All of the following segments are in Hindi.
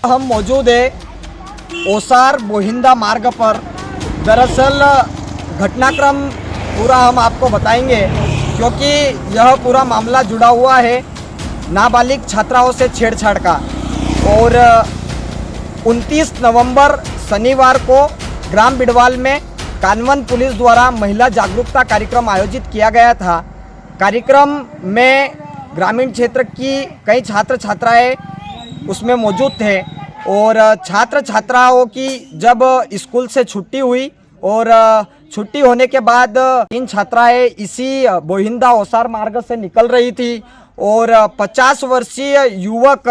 हम मौजूद है ओसार बोहिंदा मार्ग पर। दरअसल घटनाक्रम पूरा हम आपको बताएंगे क्योंकि यह पूरा मामला जुड़ा हुआ है नाबालिग छात्राओं से छेड़छाड़ का। और 29 नवंबर शनिवार को ग्राम बिडवाल में कानवन पुलिस द्वारा महिला जागरूकता कार्यक्रम आयोजित किया गया था। कार्यक्रम में ग्रामीण क्षेत्र की कई छात्र छात्राएं उसमें मौजूद थे और छात्र छात्राओं की जब स्कूल से छुट्टी हुई और छुट्टी होने के बाद इन छात्राएं इसी बोहिंदा ओसार मार्ग से निकल रही थी और 50 वर्षीय युवक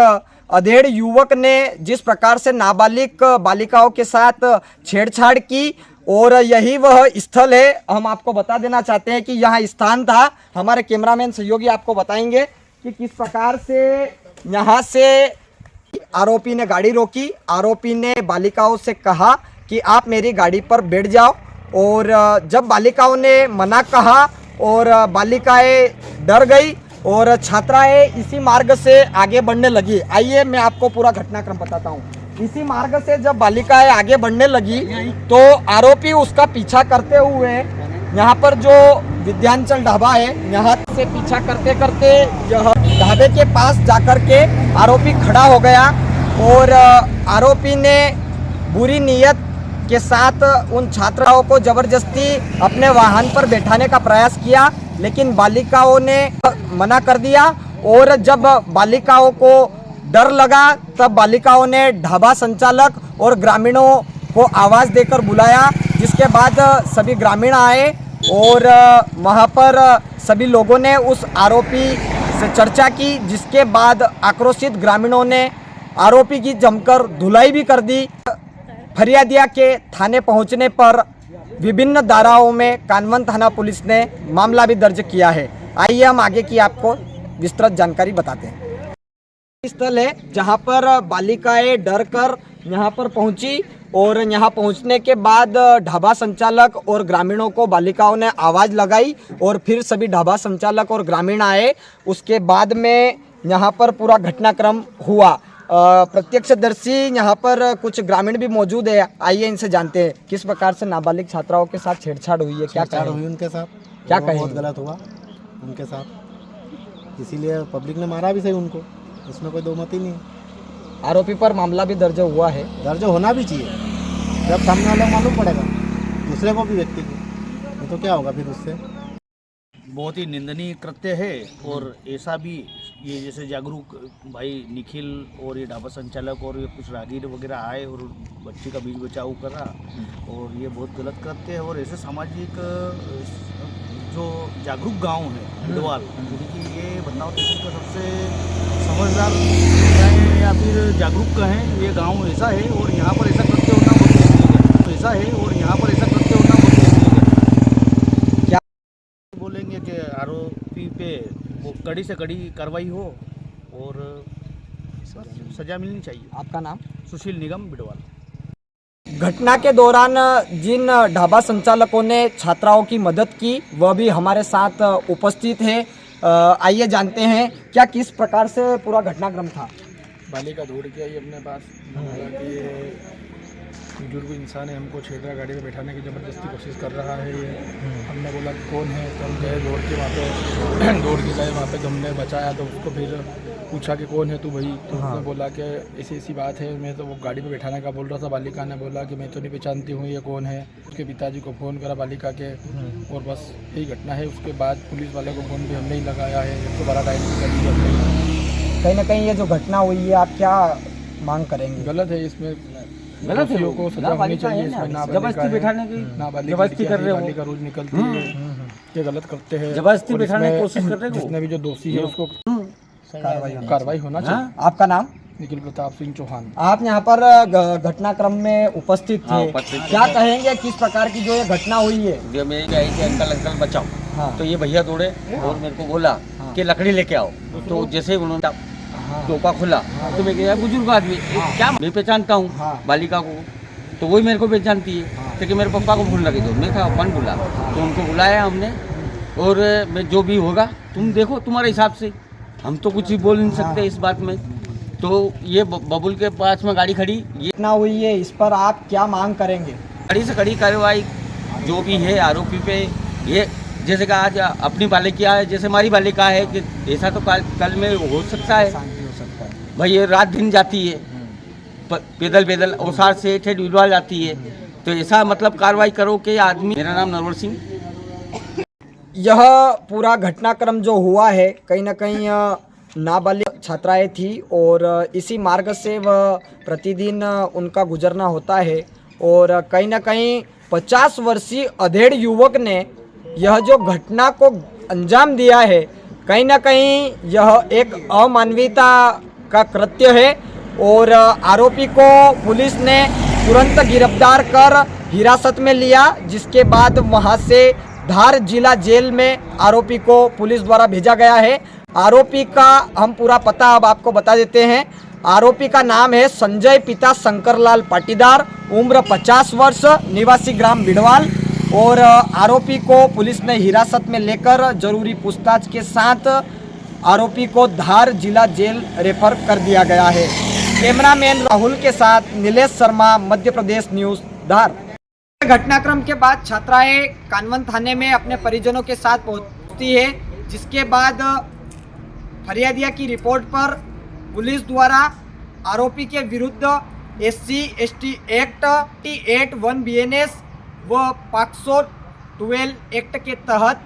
अधेड़ युवक ने जिस प्रकार से नाबालिग बालिकाओं के साथ छेड़छाड़ की और यही वह स्थल है। हम आपको बता देना चाहते हैं कि यह स्थान था। हमारे कैमरामैन सहयोगी आपको बताएंगे कि किस प्रकार से यहाँ से आरोपी ने गाड़ी रोकी। आरोपी ने बालिकाओं से कहा कि आप मेरी गाड़ी पर बैठ जाओ और जब बालिकाओं ने मना कहा और बालिकाएं डर गई और छात्राएं इसी मार्ग से आगे बढ़ने लगी। आइए मैं आपको पूरा घटनाक्रम बताता हूँ। इसी मार्ग से जब बालिकाएं आगे बढ़ने लगी तो आरोपी उसका पीछा करते हुए यहाँ पर जो विद्यांचल ढाबा है यहाँ से पीछा करते करते यह ढाबे के पास जाकर के आरोपी खड़ा हो गया और आरोपी ने बुरी नीयत के साथ उन छात्राओं को जबरदस्ती अपने वाहन पर बैठाने का प्रयास किया, लेकिन बालिकाओं ने मना कर दिया। और जब बालिकाओं को डर लगा तब बालिकाओं ने ढाबा संचालक और ग्रामीणों को आवाज़ देकर बुलाया, जिसके बाद सभी ग्रामीण आए और वहाँ पर सभी लोगों ने उस आरोपी से चर्चा की, जिसके बाद आक्रोशित ग्रामीणों ने आरोपी की जमकर धुलाई भी कर दी। फरियादिया के थाने पहुंचने पर विभिन्न धाराओं में कानवन थाना पुलिस ने मामला भी दर्ज किया है। आइए हम आगे की आपको विस्तृत जानकारी बताते हैं। स्थल है जहां पर बालिकाएं डर कर यहाँ पर पहुंची और यहाँ पहुंचने के बाद ढाबा संचालक और ग्रामीणों को बालिकाओं ने आवाज़ लगाई और फिर सभी ढाबा संचालक और ग्रामीण आए। उसके बाद में यहाँ पर पूरा घटनाक्रम हुआ। प्रत्यक्षदर्शी यहाँ पर कुछ ग्रामीण भी मौजूद है। आइए इनसे जानते हैं किस प्रकार से नाबालिग छात्राओं के साथ छेड़छाड़ हुई है। क्या छेड़छाड़ हुई उनके साथ? क्या कहें? बहुत गलत हुआ उनके साथ, इसीलिए पब्लिक ने मारा भी सही उनको, इसमें कोई दो मत ही नहीं। आरोपी पर मामला भी दर्ज हुआ है। दर्ज होना भी चाहिए, जब सामने वाला मालूम पड़ेगा दूसरे को भी, व्यक्ति को, तो क्या होगा फिर उससे। बहुत ही निंदनीय कृत्य है और ऐसा भी ये जैसे जागरूक भाई निखिल और ये ढाबा संचालक और ये कुछ राहगीर वगैरह आए और बच्ची का बीच बचाव करा और ये बहुत गलत कृत्य है। और ऐसे सामाजिक जो जागरूक गांव है बिडवाल, क्योंकि ये बदनाव तहसील का सबसे समझदार कहें या फिर जागरूक कहें, ये गाँव ऐसा है और यहाँ पर ऐसा कृत्य होना बहुत ठीक है। ऐसा है और यहाँ पर ऐसा कृत्य होना बहुत ठीक है। क्या बोलेंगे कि आरोपी पे वो कड़ी से कड़ी कार्रवाई हो और सजा मिलनी चाहिए। आपका नाम? सुशील निगम बिडवाल। घटना के दौरान जिन ढाबा संचालकों ने छात्राओं की मदद की वह भी हमारे साथ उपस्थित है। आइए जानते हैं क्या किस प्रकार से पूरा घटनाक्रम था। बालिका दौड़ के आई अपने पास, हालांकि ये बुजुर्ग इंसान है, हमको छेड़ा गाड़ी में बैठाने की ज़बरदस्ती कोशिश कर रहा है। ये हमने बोला कि कौन है, तो हम गए दौड़ के वहाँ पे, दौड़ के गए वहाँ पे, हमने बचाया तो उसको फिर पूछा कि कौन है तू भाई, तो उसने बोला कि ऐसी ऐसी बात है, मैं तो वो गाड़ी में बैठाने का बोल रहा था। बालिका ने बोला कि मैं तो नहीं पहचानती हूँ ये कौन है। उसके पिताजी को फ़ोन करा बालिका के और बस यही घटना है। उसके बाद पुलिस वाले को फ़ोन भी हमने ही लगाया है, 112 डायल कर दी हमने। कहीं ना कहीं ये जो घटना हुई है आप क्या मांग करेंगे? गलत है, इसमें गलत है, को सजा होनी चाहिए। जबरदस्ती बैठाने की जबरदस्ती कर रहे हो, बालिका रोज निकलती है, ये गलत करते हैं, जबरदस्ती बैठाने की कोशिश कर रहे हो। जिसने भी जो दोषी है उसको कार्रवाई होना चाहिए। आपका नाम? निखिल प्रताप सिंह चौहान। आप यहाँ पर घटनाक्रम में उपस्थित थे, क्या कहेंगे किस प्रकार की जो ये घटना हुई है? जो मेरी गाड़ी के अंकल बचाओ, तो ये भैया दौड़े और मेरे को बोला कि लकड़ी लेके आओ। तो जैसे उन्होंने टोपा खुला तो मैं गया, बुजुर्ग आदमी क्या मैं पहचानता हूँ बालिका को, तो वही मेरे को पहचानती है। तो कि मेरे पापा को फोन लगे दो, मैं कहा अपन बुला, तो उनको बुलाया हमने और मैं जो भी होगा तुम देखो तुम्हारे हिसाब से, हम तो कुछ भी बोल नहीं सकते इस बात में। तो ये बबुल के पास में गाड़ी खड़ी, ये घटना हुई है, इस पर आप क्या मांग करेंगे? कड़ी से कड़ी कार्रवाई जो भी है आरोपी पे। ये जैसे कि आज अपनी बालिका है, जैसे हमारी बालिका है, कि ऐसा तो कल में हो सकता है भाई। ये रात दिन जाती है पैदल पैदल ओसार से ठेठ विलवाल जाती है, तो ऐसा मतलब कार्रवाई करो कि आदमी। मेरा नाम नरवर सिंह। यह पूरा घटनाक्रम जो हुआ है, कहीं ना कहीं नाबालिग छात्राएं थी और इसी मार्ग से वह प्रतिदिन उनका गुजरना होता है। और कहीं ना कहीं 50 वर्षीय अधेड़ युवक ने यह जो घटना को अंजाम दिया है, कहीं ना कहीं यह एक अमानवीयता का कृत्य है। और आरोपी को पुलिस ने तुरंत गिरफ्तार कर हिरासत में लिया, जिसके बाद वहां से धार जिला जेल में आरोपी को पुलिस द्वारा भेजा गया है। आरोपी का हम पूरा पता अब आपको बता देते हैं। आरोपी का नाम है संजय पिता शंकरलाल पाटीदार, उम्र 50 वर्ष, निवासी ग्राम बिड़वाल। और आरोपी को पुलिस ने हिरासत में लेकर जरूरी पूछताछ के साथ आरोपी को धार जिला जेल रेफर कर दिया गया है। कैमरामैन राहुल के साथ नीलेश शर्मा, मध्य प्रदेश न्यूज़, धार। घटनाक्रम के बाद छात्राएं कानवन थाने में अपने परिजनों के साथ पहुंचती है, जिसके बाद फरियादिया की रिपोर्ट पर पुलिस द्वारा आरोपी के विरुद्ध SC/ST एक्ट 1 BNS व पॉक्सो 12 एक्ट के तहत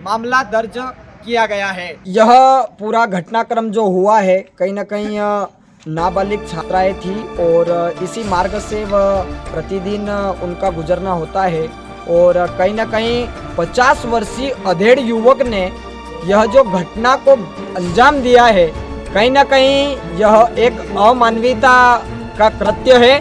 मामला दर्ज किया गया है। यह पूरा घटनाक्रम जो हुआ है, कहीं ना कहीं नाबालिग छात्राएं थी और इसी मार्ग से वह प्रतिदिन उनका गुजरना होता है। और कहीं ना कहीं 50 वर्षीय अधेड़ युवक ने यह जो घटना को अंजाम दिया है, कहीं ना कहीं यह एक अमानवीयता का कृत्य है।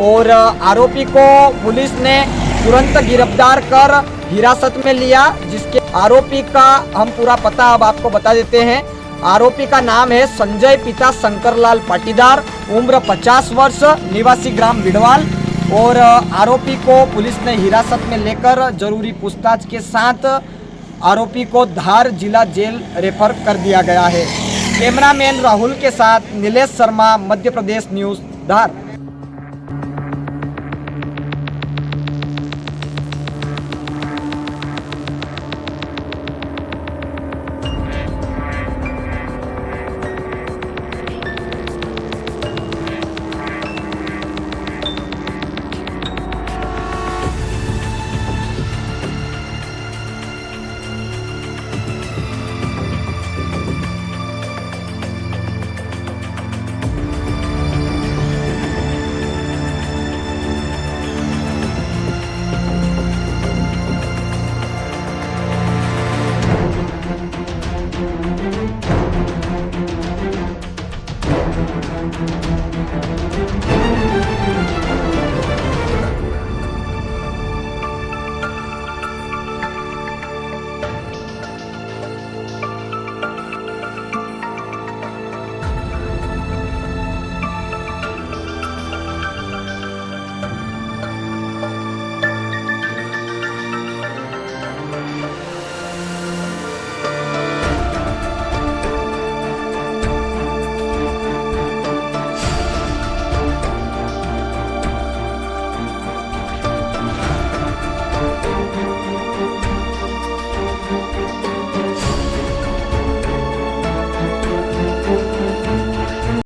और आरोपी को पुलिस ने तुरंत गिरफ्तार कर हिरासत में लिया, जिसके आरोपी का हम पूरा पता अब आपको बता देते हैं। आरोपी का नाम है संजय पिता शंकरलाल पाटीदार, उम्र 50 वर्ष, निवासी ग्राम बिड़वाल। और आरोपी को पुलिस ने हिरासत में लेकर जरूरी पूछताछ के साथ आरोपी को धार जिला जेल रेफर कर दिया गया है। कैमरामैन राहुल के साथ नीलेश शर्मा, मध्य प्रदेश न्यूज़, धार।